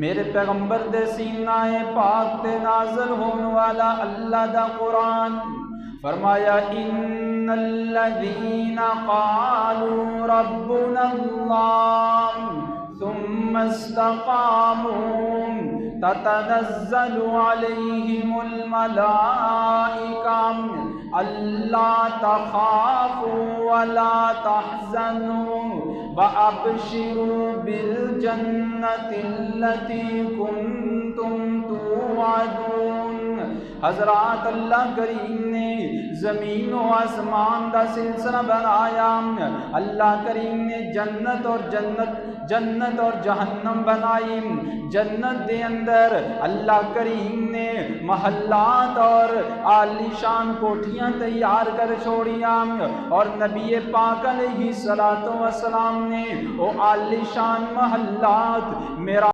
میرے پیغمبر دے سینہ پاک تے نازل ہونے والا اللہ دا قرآن فرمایا ان الذین قالوا ربنا اللہ ثم استقاموا تتنزل علیہم الملائکہ الا تخافوا ولا تحزنوا وابشروا بالجنة التي كنتم توعدون۔ حضرات اللہ کریم نے زمین و آسمان دا سلسلہ بنایا، اللہ کریم نے جنت اور جہنم بنائی، جنت دے اندر اللہ کریم نے محلات اور عالی شان کوٹھیاں تیار کر چھوڑیاں، اور نبی پاک علیہ الصلوۃ والسلام نے وہ عالی شان محلات میرا